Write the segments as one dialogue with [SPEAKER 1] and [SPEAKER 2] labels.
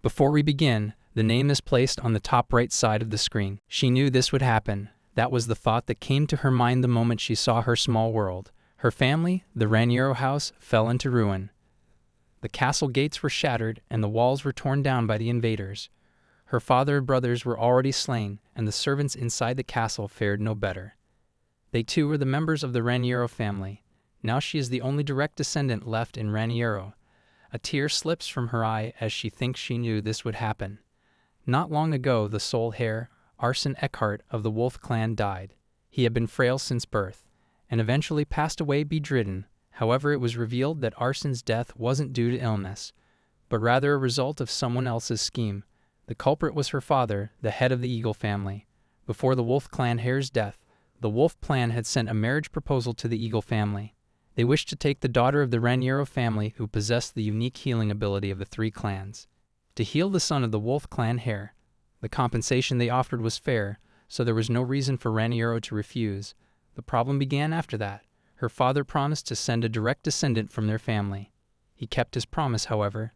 [SPEAKER 1] Before we begin, the name is placed on the top right side of the screen. She knew this would happen. That was the thought that came to her mind the moment she saw her small world. Her family, the Raniero house, fell into ruin. The castle gates were shattered and the walls were torn down by the invaders. Her father and brothers were already slain, and the servants inside the castle fared no better. They too were the members of the Raniero family. Now she is the only direct descendant left in Raniero. A tear slips from her eye as she thinks she knew this would happen. Not long ago, the sole heir, Aurson Eckhart of the Wolf clan, died. He had been frail since birth, and eventually passed away bedridden. However, it was revealed that Aurson's death wasn't due to illness, but rather a result of someone else's scheme. The culprit was her father, the head of the Eagle family. Before the Wolf clan heir's death, the Wolf clan had sent a marriage proposal to the Eagle family. They wished to take the daughter of the Raniero family who possessed the unique healing ability of the three clans. To heal the son of the Wolf clan heir, the compensation they offered was fair, so there was no reason for Raniero to refuse. The problem began after that. Her father promised to send a direct descendant from their family. He kept his promise, however.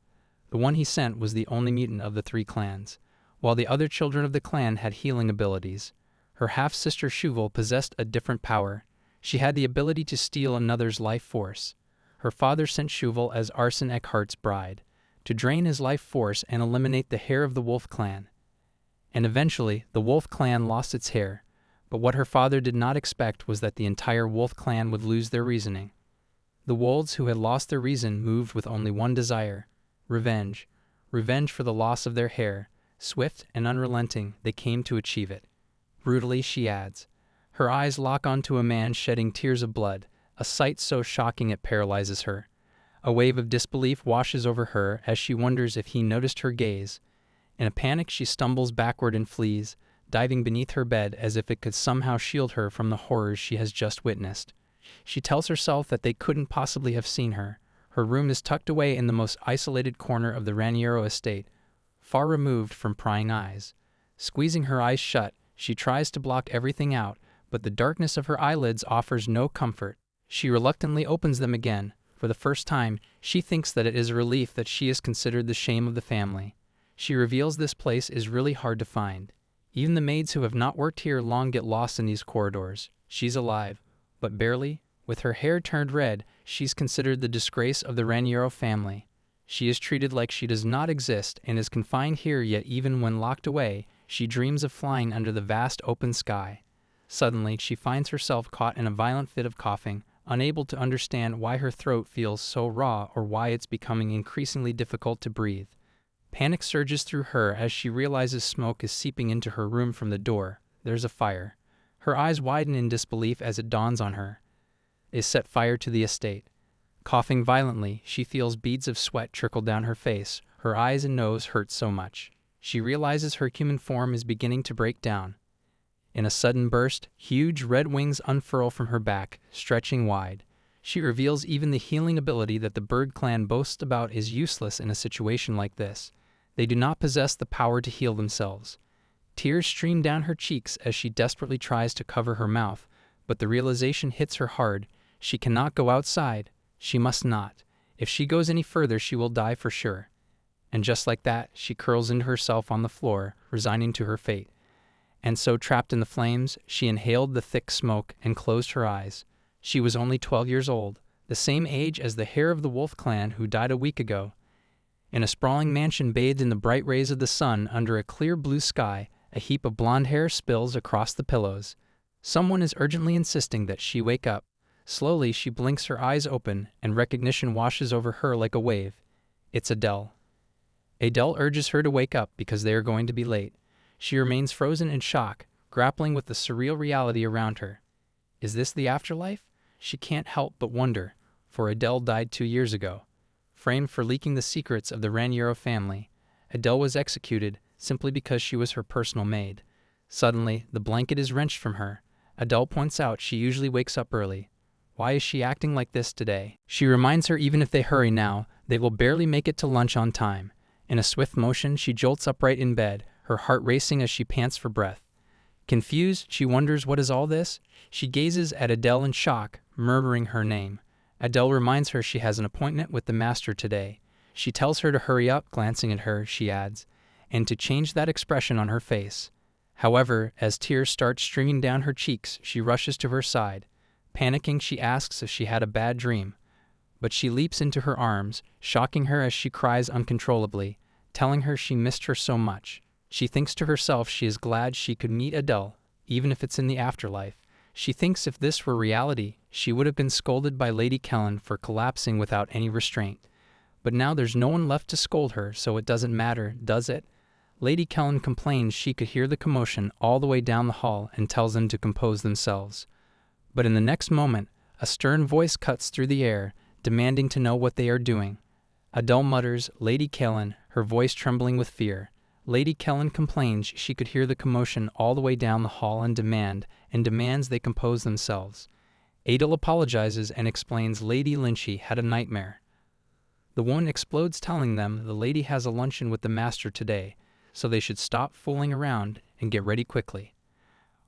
[SPEAKER 1] The one he sent was the only mutant of the three clans, while the other children of the clan had healing abilities. Her half-sister Shuval possessed a different power. She had the ability to steal another's life force. Her father sent Shuval as Aurson Eckhart's bride, to drain his life force and eliminate the heir of the Wolf clan. And eventually, the Wolf clan lost its heir, but what her father did not expect was that the entire Wolf clan would lose their reasoning. The Wolves who had lost their reason moved with only one desire: revenge. Revenge for the loss of their heir. Swift and unrelenting, they came to achieve it. Brutally, she adds. Her eyes lock onto a man shedding tears of blood, a sight so shocking it paralyzes her. A wave of disbelief washes over her as she wonders if he noticed her gaze. In a panic, she stumbles backward and flees, diving beneath her bed as if it could somehow shield her from the horrors she has just witnessed. She tells herself that they couldn't possibly have seen her. Her room is tucked away in the most isolated corner of the Raniero estate, far removed from prying eyes. Squeezing her eyes shut, she tries to block everything out, but the darkness of her eyelids offers no comfort. She reluctantly opens them again. For the first time, she thinks that it is a relief that she is considered the shame of the family. She reveals this place is really hard to find. Even the maids who have not worked here long get lost in these corridors. She's alive, but barely. With her hair turned red, she's considered the disgrace of the Raniero family. She is treated like she does not exist and is confined here, yet even when locked away, she dreams of flying under the vast open sky. Suddenly, she finds herself caught in a violent fit of coughing, unable to understand why her throat feels so raw or why it's becoming increasingly difficult to breathe. Panic surges through her as she realizes smoke is seeping into her room from the door. There's a fire. Her eyes widen in disbelief as it dawns on her. They set fire to the estate. Coughing violently, she feels beads of sweat trickle down her face. Her eyes and nose hurt so much. She realizes her human form is beginning to break down. In a sudden burst, huge red wings unfurl from her back, stretching wide. She reveals even the healing ability that the Bird clan boasts about is useless in a situation like this. They do not possess the power to heal themselves. Tears stream down her cheeks as she desperately tries to cover her mouth, but the realization hits her hard. She cannot go outside. She must not. If she goes any further, she will die for sure. And just like that, she curls into herself on the floor, resigning to her fate. And so, trapped in the flames, she inhaled the thick smoke and closed her eyes. She was only 12 years old, the same age as the heir of the Wolf clan who died a week ago. In a sprawling mansion bathed in the bright rays of the sun under a clear blue sky, a heap of blonde hair spills across the pillows. Someone is urgently insisting that she wake up. Slowly, she blinks her eyes open, and recognition washes over her like a wave. It's Adele. Adele urges her to wake up because they are going to be late. She remains frozen in shock, grappling with the surreal reality around her. Is this the afterlife? She can't help but wonder, for Adele died 2 years ago. Framed for leaking the secrets of the Raniero family, Adele was executed simply because she was her personal maid. Suddenly, the blanket is wrenched from her. Adele points out she usually wakes up early. Why is she acting like this today? She reminds her even if they hurry now, they will barely make it to lunch on time. In a swift motion, she jolts upright in bed, her heart racing as she pants for breath. Confused, she wonders what is all this? She gazes at Adele in shock, murmuring her name. Adele reminds her she has an appointment with the master today. She tells her to hurry up, glancing at her, she adds, and to change that expression on her face. However, as tears start streaming down her cheeks, she rushes to her side. Panicking, she asks if she had a bad dream. But she leaps into her arms, shocking her as she cries uncontrollably, telling her she missed her so much. She thinks to herself she is glad she could meet Adele, even if it's in the afterlife. She thinks if this were reality, she would have been scolded by Lady Kellen for collapsing without any restraint. But now there's no one left to scold her, so it doesn't matter, does it? Lady Kellen complains she could hear the commotion all the way down the hall and tells them to compose themselves. But in the next moment, a stern voice cuts through the air, demanding to know what they are doing. Adele mutters, "Lady Kellen," her voice trembling with fear. Lady Kellen complains she could hear the commotion all the way down the hall and demands they compose themselves. Adele apologizes and explains Lady Lynchy had a nightmare. The woman explodes, telling them the lady has a luncheon with the master today, so they should stop fooling around and get ready quickly.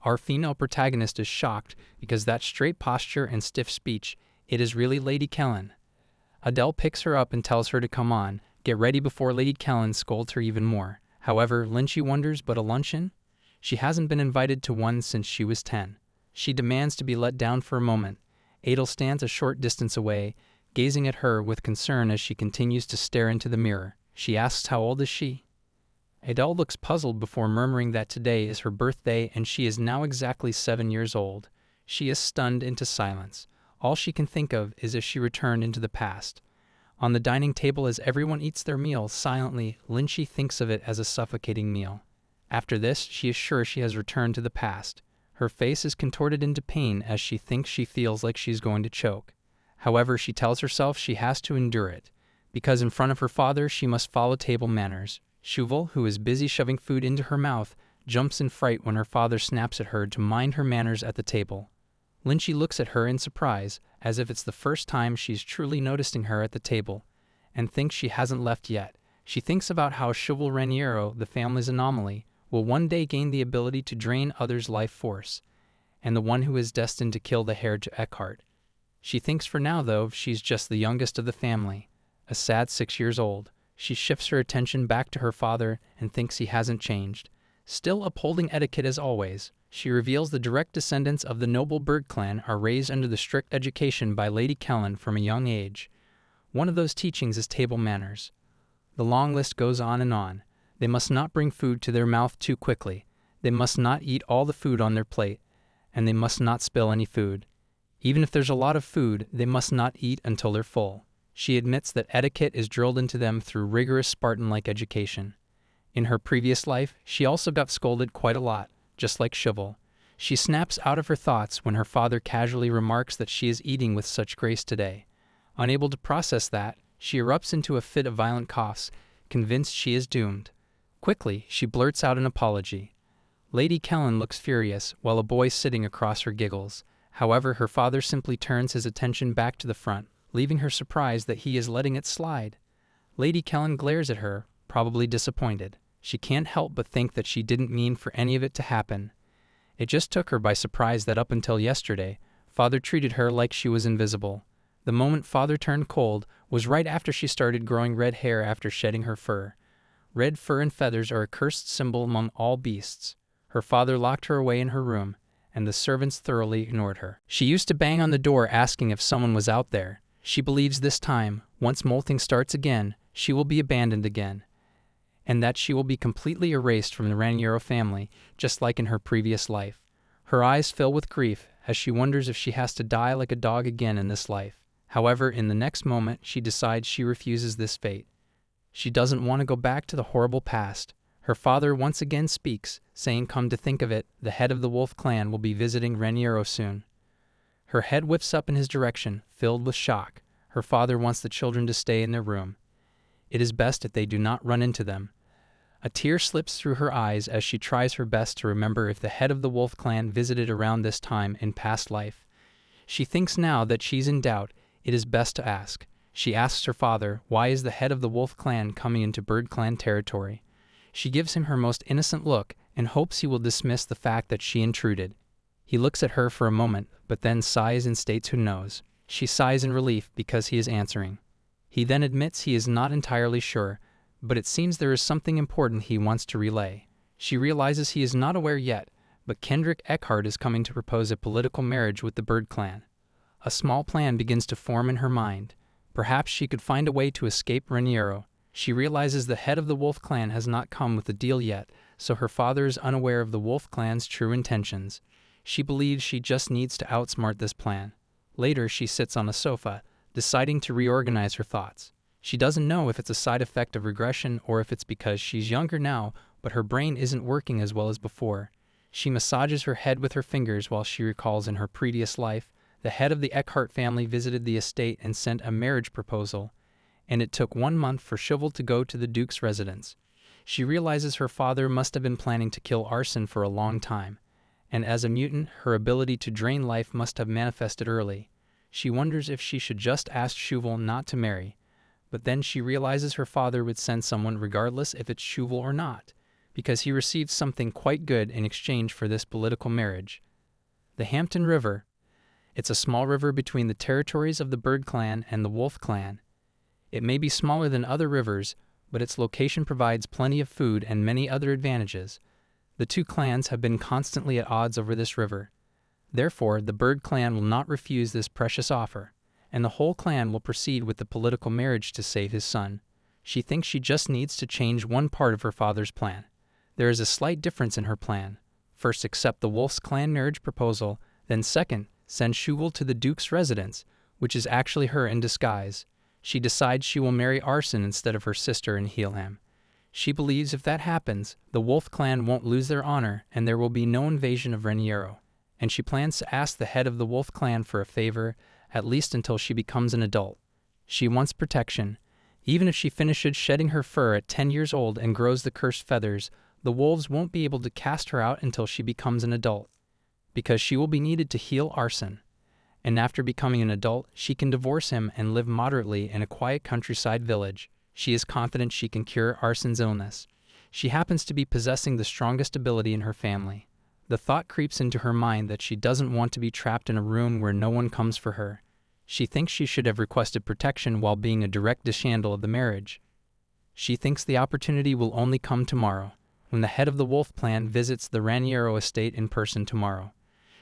[SPEAKER 1] Our female protagonist is shocked because that straight posture and stiff speech, it is really Lady Kellen. Adele picks her up and tells her to come on, get ready before Lady Kellen scolds her even more. However, Lynchy wonders, but a luncheon? She hasn't been invited to one since she was 10. She demands to be let down for a moment. Adele stands a short distance away, gazing at her with concern as she continues to stare into the mirror. She asks how old is she? Adele looks puzzled before murmuring that today is her birthday and she is now exactly 7 years old. She is stunned into silence. All she can think of is if she returned into the past. On the dining table as everyone eats their meal silently, Lynchy thinks of it as a suffocating meal. After this, she is sure she has returned to the past. Her face is contorted into pain as she thinks she feels like she's going to choke. However, she tells herself she has to endure it, because in front of her father she must follow table manners. Shuval, who is busy shoving food into her mouth, jumps in fright when her father snaps at her to mind her manners at the table. Lynchy looks at her in surprise, as if it's the first time she's truly noticing her at the table, and thinks she hasn't left yet. She thinks about how Shuval Raniero, the family's anomaly, will one day gain the ability to drain others' life force, and the one who is destined to kill the heir to Eckhart. She thinks for now, though, she's just the youngest of the family, a sad 6 years old. She shifts her attention back to her father and thinks he hasn't changed. Still upholding etiquette as always, she reveals the direct descendants of the noble Bird clan are raised under the strict education by Lady Kellen from a young age. One of those teachings is table manners. The long list goes on and on. They must not bring food to their mouth too quickly. They must not eat all the food on their plate, and they must not spill any food. Even if there's a lot of food, they must not eat until they're full. She admits that etiquette is drilled into them through rigorous Spartan-like education. In her previous life, she also got scolded quite a lot, just like Shuval. She snaps out of her thoughts when her father casually remarks that she is eating with such grace today. Unable to process that, she erupts into a fit of violent coughs, convinced she is doomed. Quickly, she blurts out an apology. Lady Kellen looks furious, while a boy sitting across her giggles. However, her father simply turns his attention back to the front, leaving her surprised that he is letting it slide. Lady Kellen glares at her, probably disappointed. She can't help but think that she didn't mean for any of it to happen. It just took her by surprise that up until yesterday, Father treated her like she was invisible. The moment Father turned cold was right after she started growing red hair after shedding her fur. Red fur and feathers are a cursed symbol among all beasts. Her father locked her away in her room, and the servants thoroughly ignored her. She used to bang on the door asking if someone was out there. She believes this time, once molting starts again, she will be abandoned again, and that she will be completely erased from the Raniero family, just like in her previous life. Her eyes fill with grief as she wonders if she has to die like a dog again in this life. However, in the next moment, she decides she refuses this fate. She doesn't want to go back to the horrible past. Her father once again speaks, saying, "Come to think of it, the head of the Wolf clan will be visiting Raniero soon." Her head whips up in his direction, filled with shock. Her father wants the children to stay in their room. It is best that they do not run into them. A tear slips through her eyes as she tries her best to remember if the head of the Wolf clan visited around this time in past life. She thinks now that she's in doubt, it is best to ask. She asks her father, why is the head of the Wolf clan coming into Bird clan territory? She gives him her most innocent look and hopes he will dismiss the fact that she intruded. He looks at her for a moment, but then sighs and states who knows. She sighs in relief because he is answering. He then admits he is not entirely sure, but it seems there is something important he wants to relay. She realizes he is not aware yet, but Kendrick Eckhart is coming to propose a political marriage with the Bird Clan. A small plan begins to form in her mind. Perhaps she could find a way to escape Raniero. She realizes the head of the Wolf Clan has not come with the deal yet, so her father is unaware of the Wolf Clan's true intentions. She believes she just needs to outsmart this plan. Later, she sits on a sofa, deciding to reorganize her thoughts. She doesn't know if it's a side effect of regression or if it's because she's younger now, but her brain isn't working as well as before. She massages her head with her fingers while she recalls in her previous life, the head of the Eckhart family visited the estate and sent a marriage proposal, and it took 1 month for Chauvel to go to the Duke's residence. She realizes her father must have been planning to kill Arson for a long time, and as a mutant, her ability to drain life must have manifested early. She wonders if she should just ask Chauvel not to marry, but then she realizes her father would send someone regardless if it's Chauvel or not, because he received something quite good in exchange for this political marriage. The Hampton River. It's a small river between the territories of the Bird Clan and the Wolf Clan. It may be smaller than other rivers, but its location provides plenty of food and many other advantages. The two clans have been constantly at odds over this river. Therefore, the Bird Clan will not refuse this precious offer, and the whole clan will proceed with the political marriage to save his son. She thinks she just needs to change one part of her father's plan. There is a slight difference in her plan. First, accept the Wolf's clan marriage proposal, then second, send Chauvel to the Duke's residence, which is actually her in disguise. She decides she will marry Arson instead of her sister and heal him. She believes if that happens, the Wolf Clan won't lose their honor and there will be no invasion of Raniero. And she plans to ask the head of the Wolf Clan for a favor, at least until she becomes an adult. She wants protection. Even if she finishes shedding her fur at 10 years old and grows the cursed feathers, the wolves won't be able to cast her out until she becomes an adult, because she will be needed to heal Arson. And after becoming an adult, she can divorce him and live moderately in a quiet countryside village. She is confident she can cure Arson's illness. She happens to be possessing the strongest ability in her family. The thought creeps into her mind that she doesn't want to be trapped in a room where no one comes for her. She thinks she should have requested protection while being a direct descendant of the marriage. She thinks the opportunity will only come tomorrow, when the head of the Wolf Clan visits the Raniero estate in person tomorrow.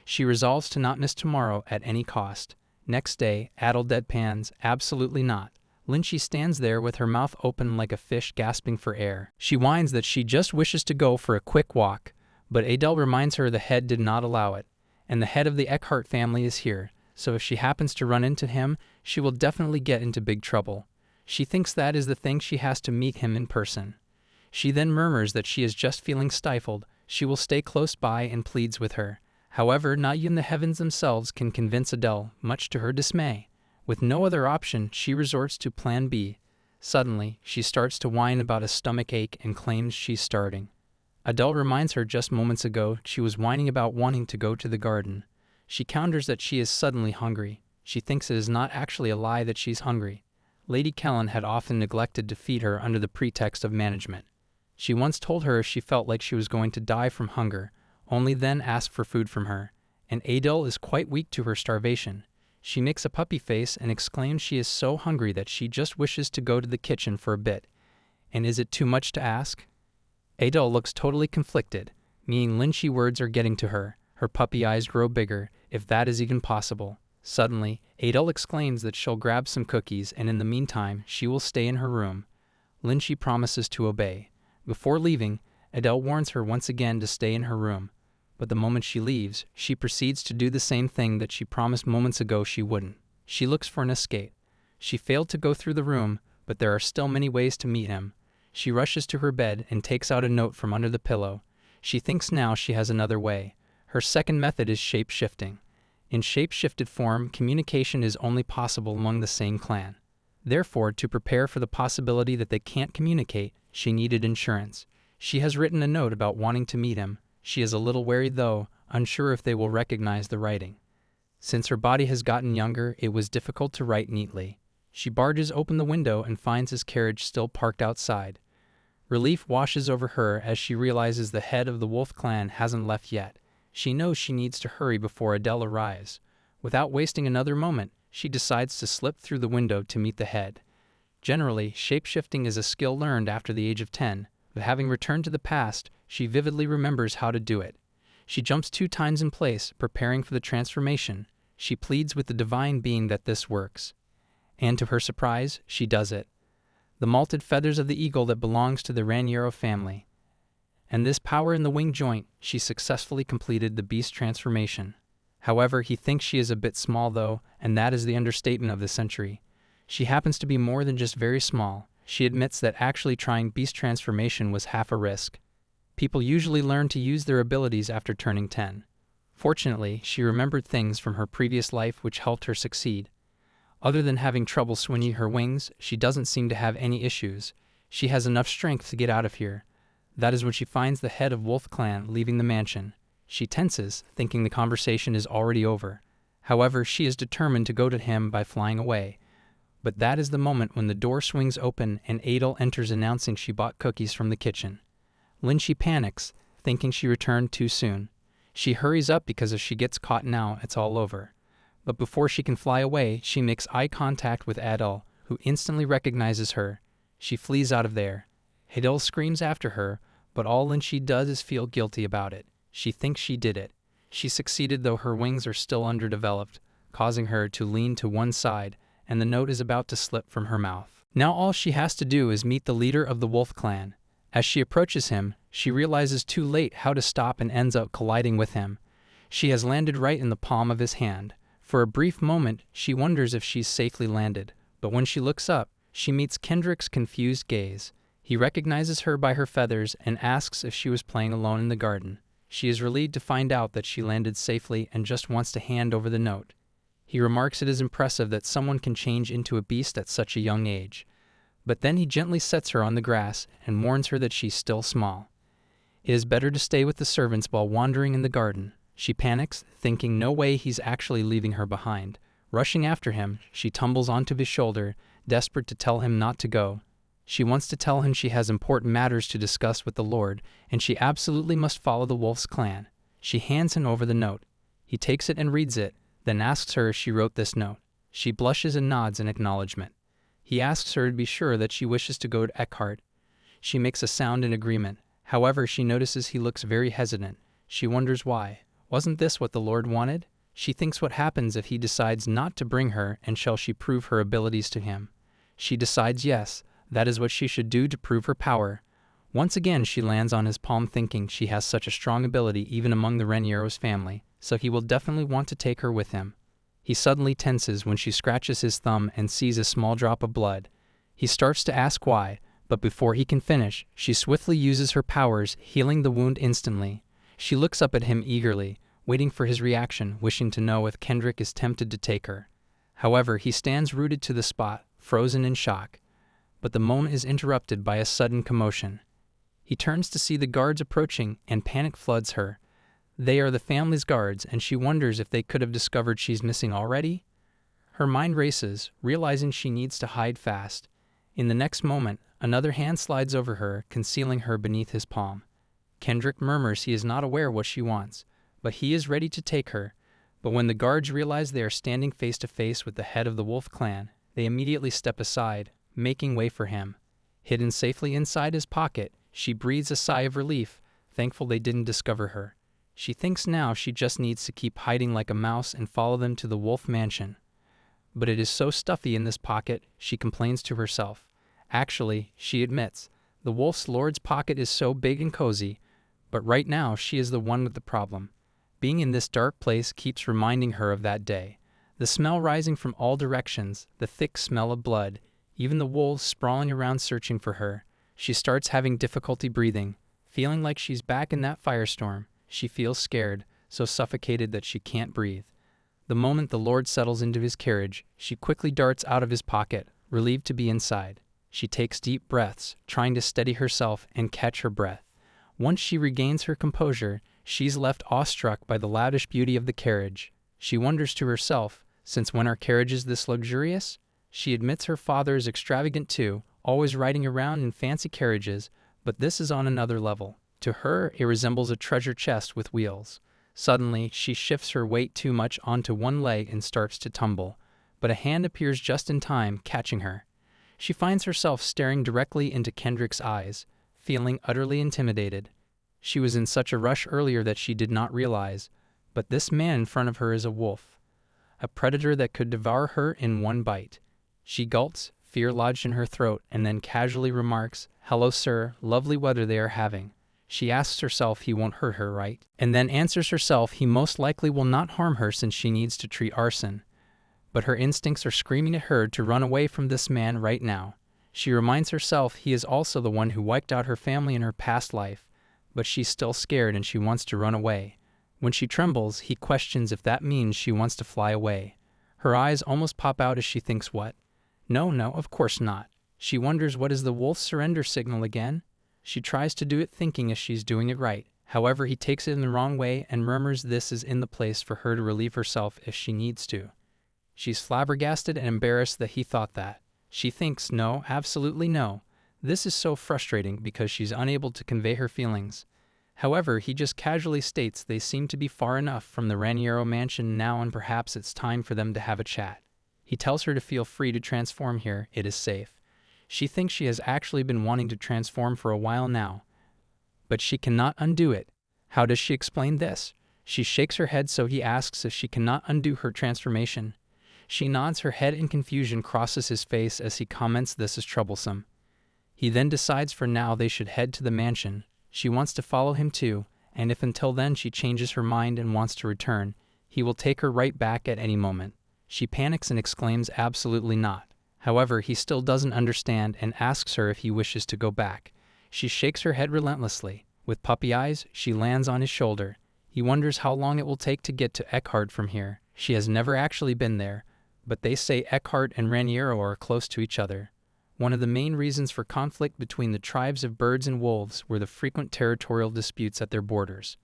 [SPEAKER 1] She resolves to not miss tomorrow at any cost. Next day, Adel deadpans, "Absolutely not." Lynchy stands there with her mouth open like a fish gasping for air. She whines that she just wishes to go for a quick walk, but Adel reminds her the head did not allow it, and the head of the Eckhart family is here, so if she happens to run into him, she will definitely get into big trouble. She thinks that is the thing she has to meet him in person. She then murmurs that she is just feeling stifled. She will stay close by and pleads with her. However, not even the heavens themselves can convince Adele, much to her dismay. With no other option, she resorts to Plan B. Suddenly, she starts to whine about a stomach ache and claims she's starving. Adele reminds her just moments ago she was whining about wanting to go to the garden. She counters that she is suddenly hungry. She thinks it is not actually a lie that she's hungry. Lady Kellen had often neglected to feed her under the pretext of management. She once told her if she felt like she was going to die from hunger, only then ask for food from her, and Adele is quite weak to her starvation. She makes a puppy face and exclaims she is so hungry that she just wishes to go to the kitchen for a bit. And is it too much to ask? Adele looks totally conflicted, meaning Lynchy words are getting to her. Her puppy eyes grow bigger, if that is even possible. Suddenly, Adele exclaims that she'll grab some cookies and in the meantime, she will stay in her room. Lynchy promises to obey. Before leaving, Adele warns her once again to stay in her room, but the moment she leaves, she proceeds to do the same thing that she promised moments ago she wouldn't. She looks for an escape. She failed to go through the room, but there are still many ways to meet him. She rushes to her bed and takes out a note from under the pillow. She thinks now she has another way. Her second method is shape-shifting. In shape-shifted form, communication is only possible among the same clan. Therefore, to prepare for the possibility that they can't communicate, she needed insurance. She has written a note about wanting to meet him. She is a little wary though, unsure if they will recognize the writing. Since her body has gotten younger, it was difficult to write neatly. She barges open the window and finds his carriage still parked outside. Relief washes over her as she realizes the head of the Wolf Clan hasn't left yet. She knows she needs to hurry before Adele arrives. Without wasting another moment, she decides to slip through the window to meet the head. Generally, shapeshifting is a skill learned after the age of 10, but having returned to the past, she vividly remembers how to do it. She jumps 2 times in place, preparing for the transformation. She pleads with the divine being that this works. And to her surprise, she does it. The malted feathers of the eagle that belongs to the Raniero family. And this power in the wing joint, she successfully completed the beast transformation. However, he thinks she is a bit small though, and that is the understatement of the century. She happens to be more than just very small. She admits that actually trying beast transformation was half a risk. People usually learn to use their abilities after turning 10. Fortunately, she remembered things from her previous life which helped her succeed. Other than having trouble swinging her wings, she doesn't seem to have any issues. She has enough strength to get out of here. That is when she finds the head of Wolf Clan leaving the mansion. She tenses, thinking the conversation is already over. However, she is determined to go to him by flying away. But that is the moment when the door swings open and Adel enters announcing she bought cookies from the kitchen. Lindsay panics, thinking she returned too soon. She hurries up because if she gets caught now, it's all over. But before she can fly away, she makes eye contact with Adel, who instantly recognizes her. She flees out of there. Adel screams after her, but all Lindsay does is feel guilty about it. She thinks she did it. She succeeded though her wings are still underdeveloped, causing her to lean to one side, and the note is about to slip from her mouth. Now all she has to do is meet the leader of the Wolf Clan. As she approaches him, she realizes too late how to stop and ends up colliding with him. She has landed right in the palm of his hand. For a brief moment, she wonders if she's safely landed, but when she looks up, she meets Kendrick's confused gaze. He recognizes her by her feathers and asks if she was playing alone in the garden. She is relieved to find out that she landed safely and just wants to hand over the note. He remarks it is impressive that someone can change into a beast at such a young age. But then he gently sets her on the grass and warns her that she's still small. It is better to stay with the servants while wandering in the garden. She panics, thinking no way he's actually leaving her behind. Rushing after him, she tumbles onto his shoulder, desperate to tell him not to go. She wants to tell him she has important matters to discuss with the Lord, and she absolutely must follow the Wolf's clan. She hands him over the note. He takes it and reads it, then asks her if she wrote this note. She blushes and nods in acknowledgement. He asks her to be sure that she wishes to go to Eckhart. She makes a sound in agreement. However, she notices he looks very hesitant. She wonders why. Wasn't this what the Lord wanted? She thinks what happens if he decides not to bring her, and shall she prove her abilities to him? She decides yes, that is what she should do to prove her power. Once again she lands on his palm thinking she has such a strong ability even among the Raniero's family, so he will definitely want to take her with him. He suddenly tenses when she scratches his thumb and sees a small drop of blood. He starts to ask why, but before he can finish, she swiftly uses her powers, healing the wound instantly. She looks up at him eagerly, waiting for his reaction, wishing to know if Kendrick is tempted to take her. However, he stands rooted to the spot, frozen in shock. But the moment is interrupted by a sudden commotion. He turns to see the guards approaching, and panic floods her. They are the family's guards, and she wonders if they could have discovered she's missing already. Her mind races, realizing she needs to hide fast. In the next moment, another hand slides over her, concealing her beneath his palm. Kendrick murmurs he is not aware what she wants, but he is ready to take her. But when the guards realize they are standing face to face with the head of the Wolf Clan, they immediately step aside, making way for him. Hidden safely inside his pocket, she breathes a sigh of relief, thankful they didn't discover her. She thinks now she just needs to keep hiding like a mouse and follow them to the Wolf Mansion. But it is so stuffy in this pocket, she complains to herself. Actually, she admits, the Wolf's Lord's pocket is so big and cozy, but right now she is the one with the problem. Being in this dark place keeps reminding her of that day. The smell rising from all directions, the thick smell of blood, even the wolves sprawling around searching for her. She starts having difficulty breathing, feeling like she's back in that firestorm. She feels scared, so suffocated that she can't breathe. The moment the Lord settles into his carriage, she quickly darts out of his pocket, relieved to be inside. She takes deep breaths, trying to steady herself and catch her breath. Once she regains her composure, she's left awestruck by the lavish beauty of the carriage. She wonders to herself, since when are carriages this luxurious? She admits her father is extravagant too, always riding around in fancy carriages, but this is on another level. To her, it resembles a treasure chest with wheels. Suddenly, she shifts her weight too much onto one leg and starts to tumble, but a hand appears just in time, catching her. She finds herself staring directly into Kendrick's eyes, feeling utterly intimidated. She was in such a rush earlier that she did not realize, but this man in front of her is a wolf, a predator that could devour her in one bite. She gulps, fear lodged in her throat, and then casually remarks, "Hello, sir, lovely weather they are having." She asks herself he won't hurt her, right? And then answers herself he most likely will not harm her since she needs to treat arson. But her instincts are screaming at her to run away from this man right now. She reminds herself he is also the one who wiped out her family in her past life, but she's still scared and she wants to run away. When she trembles, he questions if that means she wants to fly away. Her eyes almost pop out as she thinks, what? No, of course not. She wonders what is the wolf's surrender signal again? She tries to do it thinking as she's doing it right. However, he takes it in the wrong way and murmurs this is in the place for her to relieve herself if she needs to. She's flabbergasted and embarrassed that he thought that. She thinks, no, absolutely no. This is so frustrating because she's unable to convey her feelings. However, he just casually states they seem to be far enough from the Raniero mansion now and perhaps it's time for them to have a chat. He tells her to feel free to transform here, it is safe. She thinks she has actually been wanting to transform for a while now, but she cannot undo it. How does she explain this? She shakes her head, so he asks if she cannot undo her transformation. She nods, her head in confusion crosses his face as he comments this is troublesome. He then decides for now they should head to the mansion. She wants to follow him too, and if until then she changes her mind and wants to return, he will take her right back at any moment. She panics and exclaims absolutely not. However, he still doesn't understand and asks her if he wishes to go back. She shakes her head relentlessly. With puppy eyes, she lands on his shoulder. He wonders how long it will take to get to Eckhart from here. She has never actually been there, but they say Eckhart and Raniero are close to each other. One of the main reasons for conflict between the tribes of birds and wolves were the frequent territorial disputes at their borders.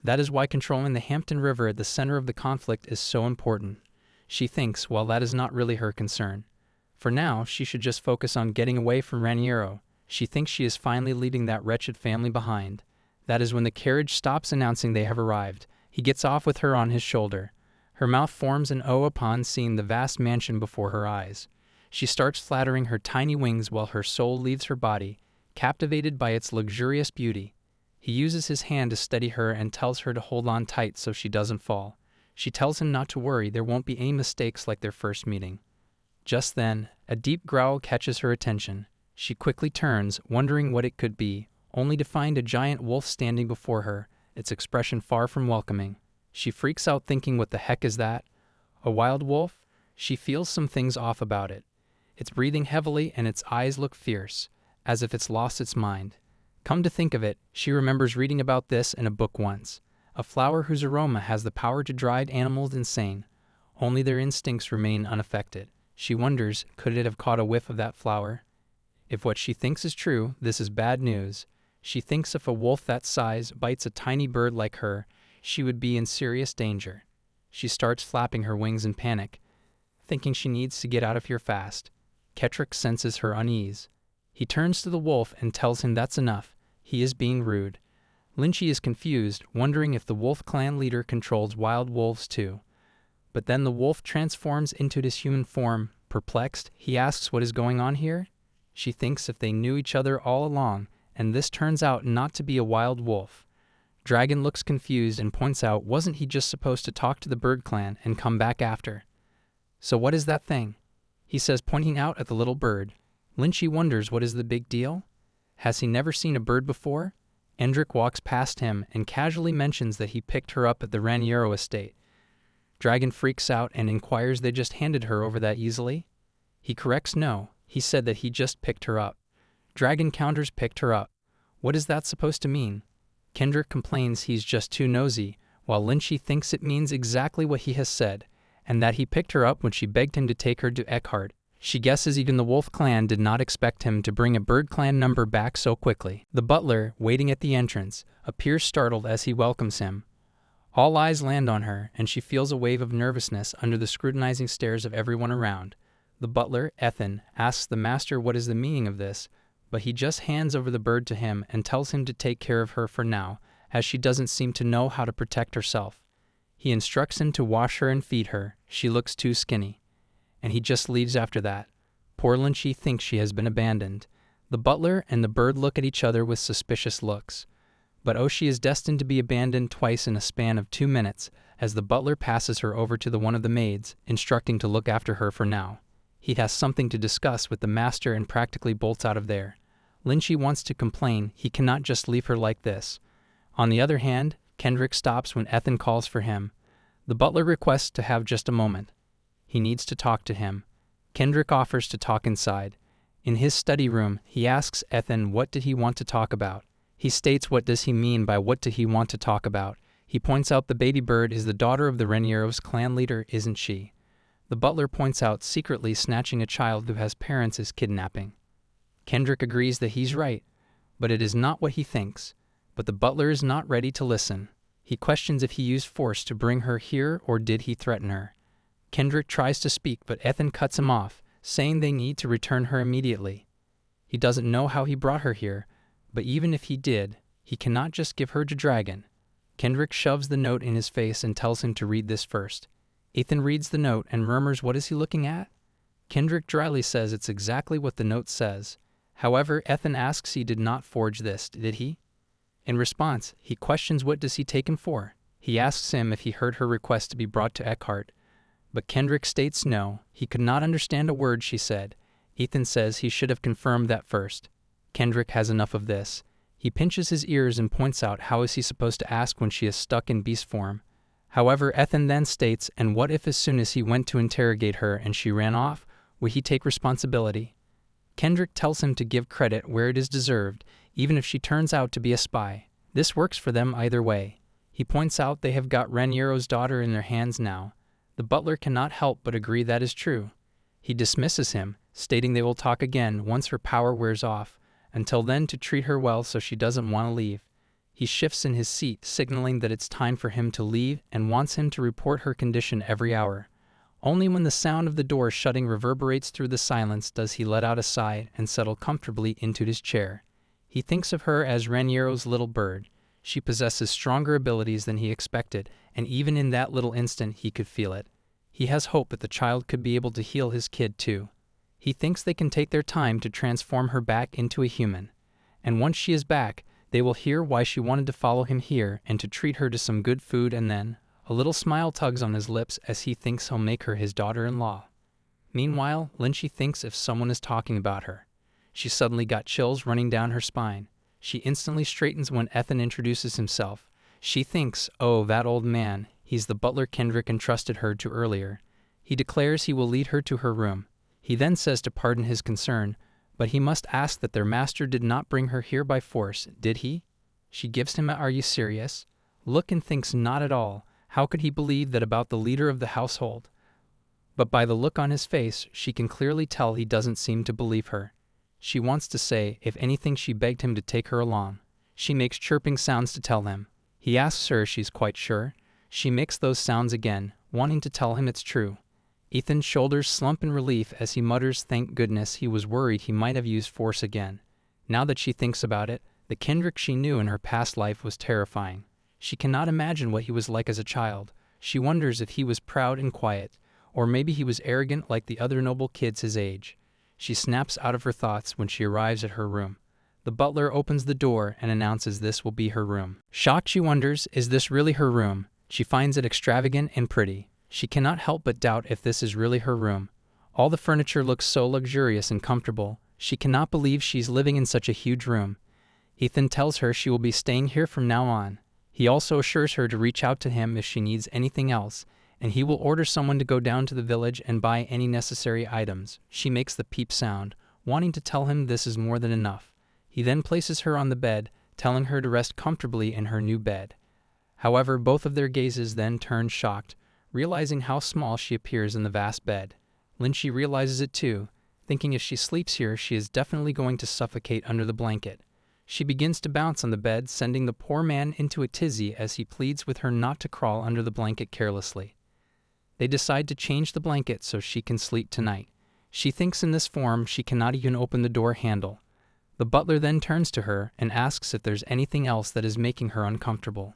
[SPEAKER 1] That is why controlling the Hampton River at the center of the conflict is so important. She thinks, well, that is not really her concern. For now, she should just focus on getting away from Raniero. She thinks she is finally leaving that wretched family behind. That is when the carriage stops announcing they have arrived. He gets off with her on his shoulder. Her mouth forms an O upon seeing the vast mansion before her eyes. She starts flattering her tiny wings while her soul leaves her body, captivated by its luxurious beauty. He uses his hand to steady her and tells her to hold on tight so she doesn't fall. She tells him not to worry, there won't be any mistakes like their first meeting. Just then, a deep growl catches her attention. She quickly turns, wondering what it could be, only to find a giant wolf standing before her, its expression far from welcoming. She freaks out thinking, what the heck is that? A wild wolf? She feels some things off about it. It's breathing heavily and its eyes look fierce, as if it's lost its mind. Come to think of it, she remembers reading about this in a book once. A flower whose aroma has the power to drive animals insane. Only their instincts remain unaffected. She wonders, could it have caught a whiff of that flower? If what she thinks is true, this is bad news. She thinks if a wolf that size bites a tiny bird like her, she would be in serious danger. She starts flapping her wings in panic, thinking she needs to get out of here fast. Kendrick senses her unease. He turns to the wolf and tells him that's enough. He is being rude. Lynchy is confused, wondering if the wolf clan leader controls wild wolves too. But then the wolf transforms into his human form. Perplexed, he asks what is going on here? She thinks if they knew each other all along, and this turns out not to be a wild wolf. Dragon looks confused and points out, wasn't he just supposed to talk to the bird clan and come back after? So what is that thing? He says, pointing out at the little bird. Lynchy wonders what is the big deal? Has he never seen a bird before? Endrick walks past him and casually mentions that he picked her up at the Raniero estate. Dragon freaks out and inquires they just handed her over that easily? He corrects no, he said that he just picked her up. Dragon counters picked her up. What is that supposed to mean? Kendrick complains he's just too nosy, while Lynchy thinks it means exactly what he has said, and that he picked her up when she begged him to take her to Eckhart. She guesses even the wolf clan did not expect him to bring a bird clan number back so quickly. The butler, waiting at the entrance, appears startled as he welcomes him. All eyes land on her, and she feels a wave of nervousness under the scrutinizing stares of everyone around. The butler, Ethan, asks the master what is the meaning of this, but he just hands over the bird to him and tells him to take care of her for now, as she doesn't seem to know how to protect herself. He instructs him to wash her and feed her. She looks too skinny. And he just leaves after that. Poor Lynchy thinks she has been abandoned. The butler and the bird look at each other with suspicious looks. But she is destined to be abandoned twice in a span of 2 minutes, as the butler passes her over to one of the maids, instructing to look after her for now. He has something to discuss with the master and practically bolts out of there. Lynchy wants to complain, he cannot just leave her like this. On the other hand, Kendrick stops when Ethan calls for him. The butler requests to have just a moment. He needs to talk to him. Kendrick offers to talk inside. In his study room, he asks Ethan what did he want to talk about. He states what does he mean by what did he want to talk about. He points out the baby bird is the daughter of the Rainiero's clan leader, isn't she? The butler points out secretly snatching a child who has parents is kidnapping. Kendrick agrees that he's right, but it is not what he thinks. But the butler is not ready to listen. He questions if he used force to bring her here or did he threaten her. Kendrick tries to speak, but Ethan cuts him off, saying they need to return her immediately. He doesn't know how he brought her here, but even if he did, he cannot just give her to Dragon. Kendrick shoves the note in his face and tells him to read this first. Ethan reads the note and murmurs, "What is he looking at?" Kendrick dryly says it's exactly what the note says. However, Ethan asks he did not forge this, did he? In response, he questions what does he take him for. He asks him if he heard her request to be brought to Eckhart. But Kendrick states no, he could not understand a word she said. Ethan says he should have confirmed that first. Kendrick has enough of this. He pinches his ears and points out how is he supposed to ask when she is stuck in beast form. However, Ethan then states, and what if as soon as he went to interrogate her and she ran off, would he take responsibility? Kendrick tells him to give credit where it is deserved, even if she turns out to be a spy. This works for them either way. He points out they have got Rainiero's daughter in their hands now. The butler cannot help but agree that is true. He dismisses him, stating they will talk again once her power wears off, until then to treat her well so she doesn't want to leave. He shifts in his seat, signaling that it's time for him to leave and wants him to report her condition every hour. Only when the sound of the door shutting reverberates through the silence does he let out a sigh and settle comfortably into his chair. He thinks of her as Rainiero's little bird. She possesses stronger abilities than he expected, and even in that little instant he could feel it. He has hope that the child could be able to heal his kid too. He thinks they can take their time to transform her back into a human. And once she is back, they will hear why she wanted to follow him here and to treat her to some good food, and then a little smile tugs on his lips as he thinks he'll make her his daughter-in-law. Meanwhile, Lynchy thinks if someone is talking about her. She suddenly got chills running down her spine. She instantly straightens when Ethan introduces himself. She thinks, oh, that old man, he's the butler Kendrick entrusted her to earlier. He declares he will lead her to her room. He then says to pardon his concern, but he must ask that their master did not bring her here by force, did he? She gives him a "Are you serious?" look and thinks not at all. How could he believe that about the leader of the household? But by the look on his face, she can clearly tell he doesn't seem to believe her. She wants to say, if anything, she begged him to take her along. She makes chirping sounds to tell him. He asks her if she's quite sure. She makes those sounds again, wanting to tell him it's true. Ethan's shoulders slump in relief as he mutters, thank goodness, he was worried he might have used force again. Now that she thinks about it, the Kendrick she knew in her past life was terrifying. She cannot imagine what he was like as a child. She wonders if he was proud and quiet, or maybe he was arrogant like the other noble kids his age. She snaps out of her thoughts when she arrives at her room. The butler opens the door and announces this will be her room. Shocked, she wonders, is this really her room? She finds it extravagant and pretty. She cannot help but doubt if this is really her room. All the furniture looks so luxurious and comfortable. She cannot believe she's living in such a huge room. Ethan tells her she will be staying here from now on. He also assures her to reach out to him if she needs anything else, and he will order someone to go down to the village and buy any necessary items. She makes the peep sound, wanting to tell him this is more than enough. He then places her on the bed, telling her to rest comfortably in her new bed. However, both of their gazes then turn shocked, realizing how small she appears in the vast bed. Lynchy realizes it too, thinking if she sleeps here, she is definitely going to suffocate under the blanket. She begins to bounce on the bed, sending the poor man into a tizzy as he pleads with her not to crawl under the blanket carelessly. They decide to change the blanket so she can sleep tonight. She thinks in this form she cannot even open the door handle. The butler then turns to her and asks if there's anything else that is making her uncomfortable.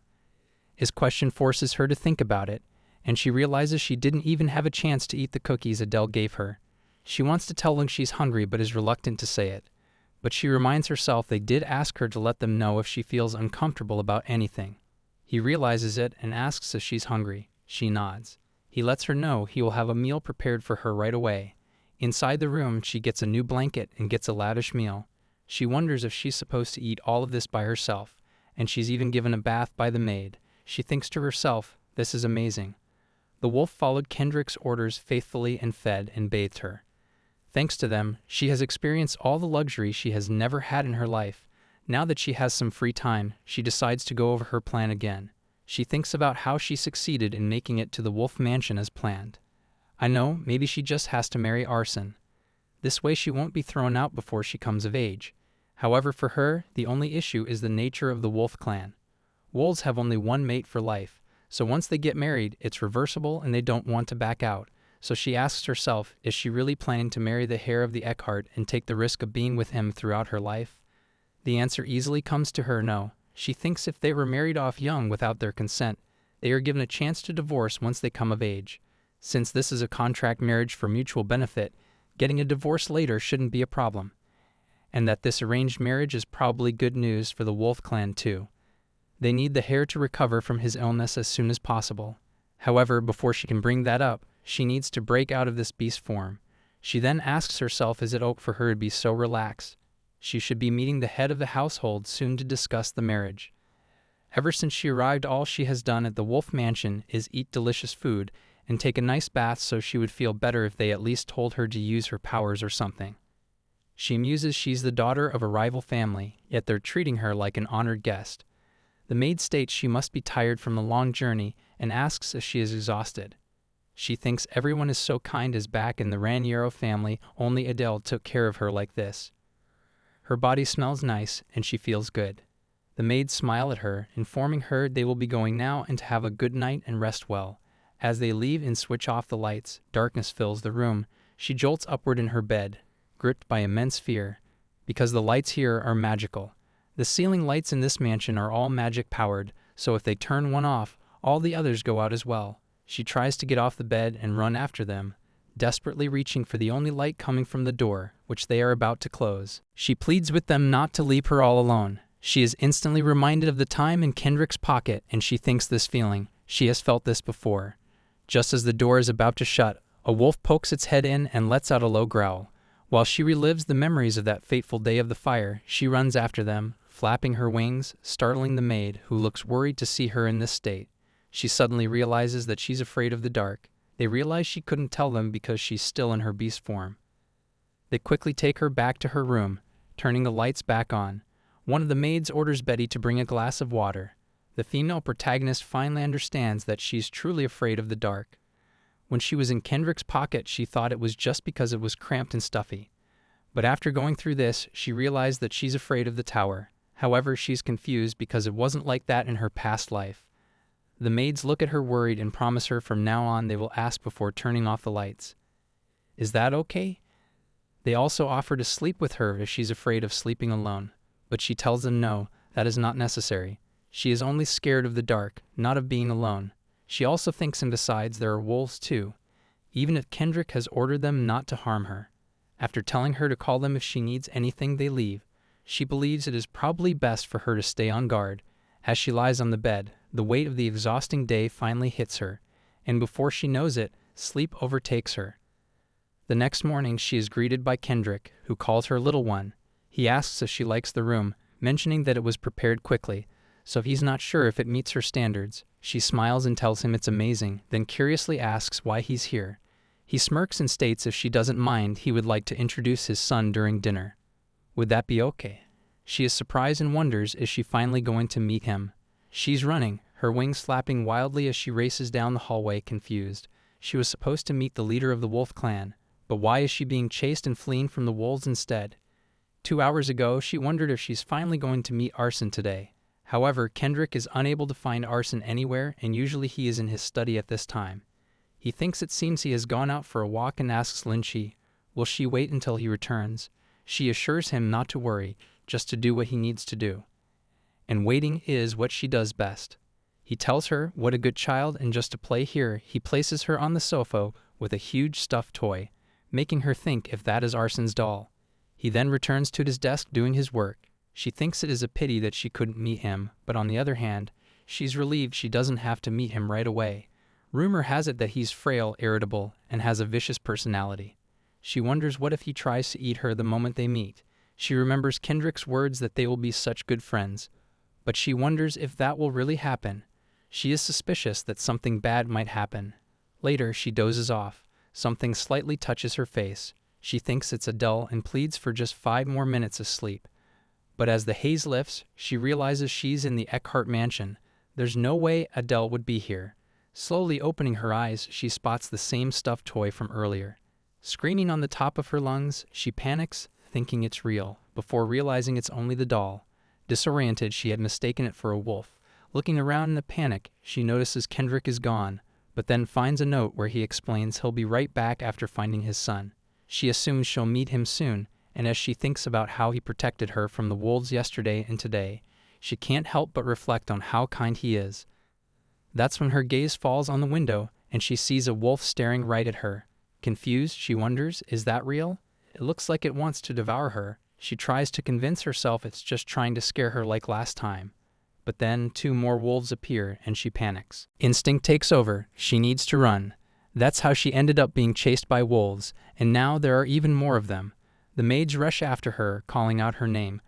[SPEAKER 1] His question forces her to think about it, and she realizes she didn't even have a chance to eat the cookies Adele gave her. She wants to tell them she's hungry but is reluctant to say it. But she reminds herself they did ask her to let them know if she feels uncomfortable about anything. He realizes it and asks if she's hungry. She nods. He lets her know he will have a meal prepared for her right away. Inside the room, she gets a new blanket and gets a lavish meal. She wonders if she's supposed to eat all of this by herself, and she's even given a bath by the maid. She thinks to herself, this is amazing. The wolf followed Kendrick's orders faithfully and fed and bathed her. Thanks to them, she has experienced all the luxury she has never had in her life. Now that she has some free time, she decides to go over her plan again. She thinks about how she succeeded in making it to the wolf mansion as planned. I know, maybe she just has to marry Arson. This way she won't be thrown out before she comes of age. However, for her, the only issue is the nature of the wolf clan. Wolves have only one mate for life, so once they get married, it's reversible and they don't want to back out. So she asks herself, is she really planning to marry the heir of the Eckhart and take the risk of being with him throughout her life? The answer easily comes to her no. She thinks if they were married off young without their consent, they are given a chance to divorce once they come of age. Since this is a contract marriage for mutual benefit, getting a divorce later shouldn't be a problem. And that this arranged marriage is probably good news for the wolf clan too. They need the heir to recover from his illness as soon as possible. However, before she can bring that up, she needs to break out of this beast form. She then asks herself, is it okay for her to be so relaxed? She should be meeting the head of the household soon to discuss the marriage. Ever since she arrived, all she has done at the wolf mansion is eat delicious food and take a nice bath, so she would feel better if they at least told her to use her powers or something. She muses she's the daughter of a rival family, yet they're treating her like an honored guest. The maid states she must be tired from the long journey and asks if she is exhausted. She thinks everyone is so kind as back in the Raniero family, only Adele took care of her like this. Her body smells nice and she feels good. The maids smile at her, informing her they will be going now and to have a good night and rest well. As they leave and switch off the lights, darkness fills the room. She jolts upward in her bed, gripped by immense fear, because the lights here are magical. The ceiling lights in this mansion are all magic powered, so if they turn one off, all the others go out as well. She tries to get off the bed and run after them, desperately reaching for the only light coming from the door, which they are about to close. She pleads with them not to leave her all alone. She is instantly reminded of the time in Kendrick's pocket, and she thinks this feeling. She has felt this before. Just as the door is about to shut, a wolf pokes its head in and lets out a low growl. While she relives the memories of that fateful day of the fire, she runs after them, flapping her wings, startling the maid, who looks worried to see her in this state. She suddenly realizes that she's afraid of the dark. They realize she couldn't tell them because she's still in her beast form. They quickly take her back to her room, turning the lights back on. One of the maids orders Betty to bring a glass of water. The female protagonist finally understands that she's truly afraid of the dark. When she was in Kendrick's pocket, she thought it was just because it was cramped and stuffy. But after going through this, she realized that she's afraid of the tower. However, she's confused because it wasn't like that in her past life. The maids look at her worried and promise her from now on they will ask before turning off the lights. Is that okay? They also offer to sleep with her if she's afraid of sleeping alone, but she tells them no, that is not necessary. She is only scared of the dark, not of being alone. She also thinks and decides there are wolves too, even if Kendrick has ordered them not to harm her. After telling her to call them if she needs anything, they leave. She believes it is probably best for her to stay on guard. As she lies on the bed, the weight of the exhausting day finally hits her, and before she knows it, sleep overtakes her. The next morning, she is greeted by Kendrick, who calls her little one. He asks if she likes the room, mentioning that it was prepared quickly, so he's not sure if it meets her standards. She smiles and tells him it's amazing, then curiously asks why he's here. He smirks and states if she doesn't mind, he would like to introduce his son during dinner. Would that be okay? She is surprised and wonders, is she finally going to meet him? She's running, her wings flapping wildly as she races down the hallway, confused. She was supposed to meet the leader of the wolf clan, but why is she being chased and fleeing from the wolves instead? 2 hours ago, she wondered if she's finally going to meet Arson today. However, Kendrick is unable to find Arson anywhere, and usually he is in his study at this time. He thinks it seems he has gone out for a walk and asks Lynchie, will she wait until he returns? She assures him not to worry, just to do what he needs to do. And waiting is what she does best. He tells her what a good child, and just to play here, he places her on the sofa with a huge stuffed toy. making her think if that is Arsen's doll. He then returns to his desk doing his work. She thinks it is a pity that she couldn't meet him, but on the other hand, she's relieved she doesn't have to meet him right away. Rumor has it that he's frail, irritable, and has a vicious personality. She wonders what if he tries to eat her the moment they meet. She remembers Kendrick's words that they will be such good friends, but she wonders if that will really happen. She is suspicious that something bad might happen. Later, she dozes off. Something slightly touches her face. She thinks it's Adele and pleads for just 5 more minutes of sleep. But as the haze lifts, she realizes she's in the Eckhart mansion. There's no way Adele would be here. Slowly opening her eyes, she spots the same stuffed toy from earlier. Screaming on the top of her lungs, she panics, thinking it's real, before realizing it's only the doll. Disoriented, she had mistaken it for a wolf. Looking around in a panic, she notices Kendrick is gone, but then finds a note where he explains he'll be right back after finding his son. She assumes she'll meet him soon, and as she thinks about how he protected her from the wolves yesterday and today, she can't help but reflect on how kind he is. That's when her gaze falls on the window, and she sees a wolf staring right at her. Confused, she wonders, is that real? It looks like it wants to devour her. She tries to convince herself it's just trying to scare her like last time. But then 2 more wolves appear, and she panics. Instinct takes over. She needs to run. That's how she ended up being chased by wolves, and now there are even more of them. The maids rush after her, calling out her name,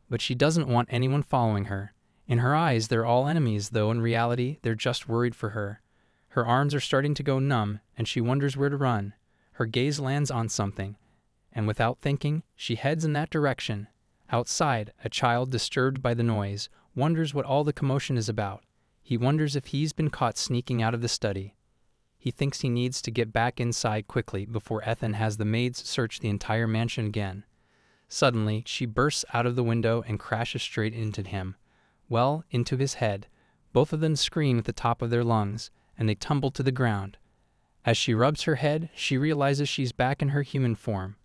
[SPEAKER 1] but she doesn't want anyone following her. In her eyes, they're all enemies, though in reality, they're just worried for her. Her arms are starting to go numb, and she wonders where to run. Her gaze lands on something, and without thinking, she heads in that direction. Outside, a child, disturbed by the noise, wonders what all the commotion is about. He wonders if he's been caught sneaking out of the study. He thinks he needs to get back inside quickly before Ethan has the maids search the entire mansion again. Suddenly, she bursts out of the window and crashes straight into him. Well, into his head. Both of them scream at the top of their lungs, and they tumble to the ground. As she rubs her head, she realizes she's back in her human form.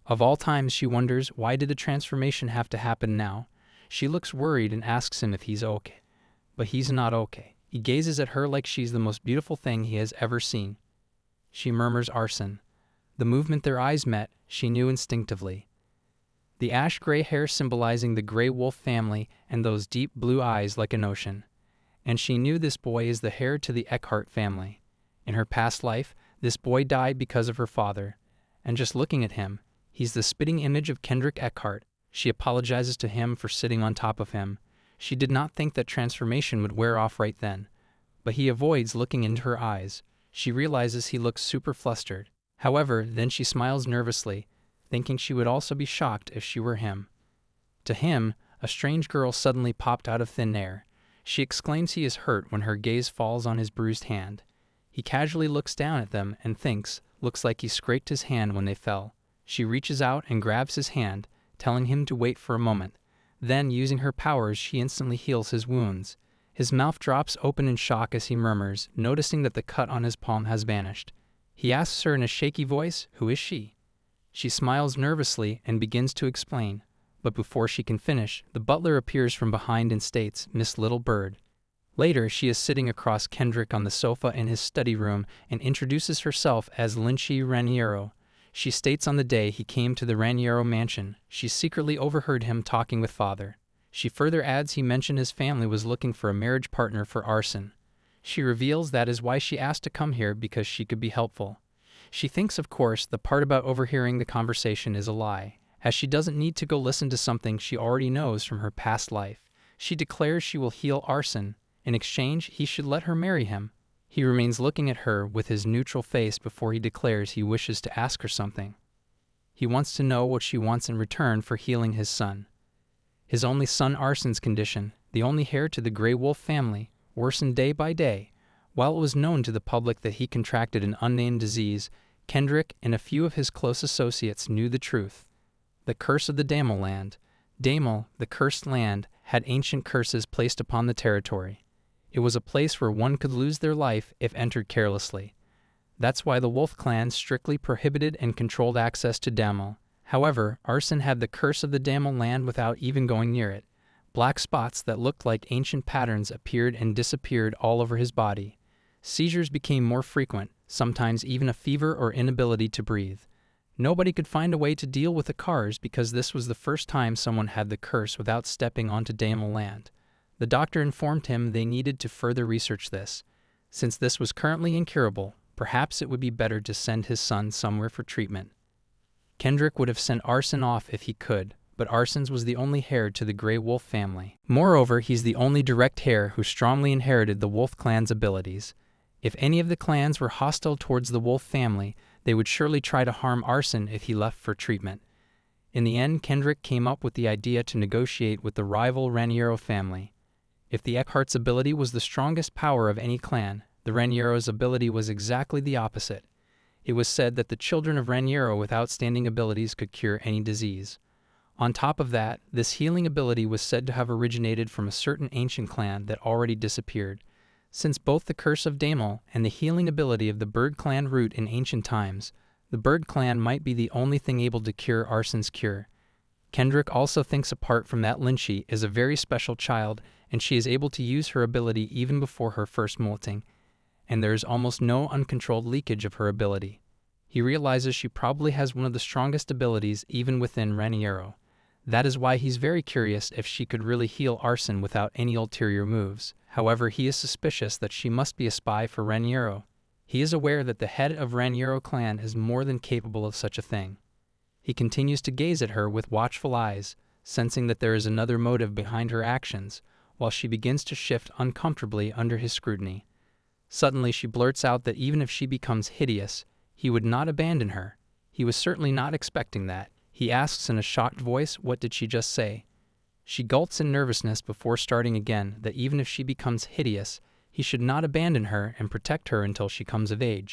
[SPEAKER 1] Of all times, she wonders, why did the transformation have to happen now? She looks worried and asks him if he's okay. But he's not okay. He gazes at her like she's the most beautiful thing he has ever seen. She murmurs Arsen. The movement their eyes met, she knew instinctively. The ash-gray hair symbolizing the gray wolf family and those deep blue eyes like an ocean. And she knew this boy is the heir to the Eckhart family. In her past life, this boy died because of her father. And just looking at him, he's the spitting image of Kendrick Eckhart. She apologizes to him for sitting on top of him. She did not think that transformation would wear off right then. But he avoids looking into her eyes. She realizes he looks super flustered. However, then she smiles nervously, thinking she would also be shocked if she were him. To him, a strange girl suddenly popped out of thin air. She exclaims he is hurt when her gaze falls on his bruised hand. He casually looks down at them and thinks, looks like he scraped his hand when they fell. She reaches out and grabs his hand, telling him to wait for a moment. Then, using her powers, she instantly heals his wounds. His mouth drops open in shock as he murmurs, noticing that the cut on his palm has vanished. He asks her in a shaky voice, "Who is she?" She smiles nervously and begins to explain. But before she can finish, the butler appears from behind and states, "Miss Little Bird." Later, she is sitting across Kendrick on the sofa in his study room and introduces herself as Lynchy Raniero. She states on the day he came to the Raniero mansion, she secretly overheard him talking with father. She further adds he mentioned his family was looking for a marriage partner for Arsen. She reveals that is why she asked to come here, because she could be helpful. She thinks, of course, the part about overhearing the conversation is a lie, as she doesn't need to go listen to something she already knows from her past life. She declares she will heal Arsen. In exchange, he should let her marry him. He remains looking at her with his neutral face before he declares he wishes to ask her something. He wants to know what she wants in return for healing his son. His only son Arsen's condition, the only heir to the Grey Wolf family, worsened day by day. While it was known to the public that he contracted an unnamed disease, Kendrick and a few of his close associates knew the truth. The curse of the Damel land. Damel, the cursed land, had ancient curses placed upon the territory. It was a place where one could lose their life if entered carelessly. That's why the Wolf clan strictly prohibited and controlled access to Damel. However, Arsen had the curse of the Damel land without even going near it. Black spots that looked like ancient patterns appeared and disappeared all over his body. Seizures became more frequent, sometimes even a fever or inability to breathe. Nobody could find a way to deal with the cars because this was the first time someone had the curse without stepping onto Damel land. The doctor informed him they needed to further research this. Since this was currently incurable, perhaps it would be better to send his son somewhere for treatment. Kendrick would have sent Arson off if he could, but Arson's was the only heir to the Grey Wolf family. Moreover, he's the only direct heir who strongly inherited the Wolf clan's abilities. If any of the clans were hostile towards the Wolf family, they would surely try to harm Arson if he left for treatment. In the end, Kendrick came up with the idea to negotiate with the rival Raniero family. If the Eckhart's ability was the strongest power of any clan, the Raniero's ability was exactly the opposite. It was said that the children of Raniero with outstanding abilities could cure any disease. On top of that, this healing ability was said to have originated from a certain ancient clan that already disappeared. Since both the Curse of Damel and the healing ability of the Bird clan root in ancient times, the Bird clan might be the only thing able to cure Arson's cure. Kendrick also thinks apart from that Lynchie is a very special child, and she is able to use her ability even before her first molting, and there is almost no uncontrolled leakage of her ability. He realizes she probably has one of the strongest abilities even within Raniero. That is why he's very curious if she could really heal Arson without any ulterior moves. However, he is suspicious that she must be a spy for Raniero. He is aware that the head of Raniero clan is more than capable of such a thing. He continues to gaze at her with watchful eyes, sensing that there is another motive behind her actions, while she begins to shift uncomfortably under his scrutiny. Suddenly she blurts out that even if she becomes hideous, he would not abandon her. He was certainly not expecting that. He asks in a shocked voice, "What did she just say?" She gulps in nervousness before starting again that even if she becomes hideous, he should not abandon her and protect her until she comes of age.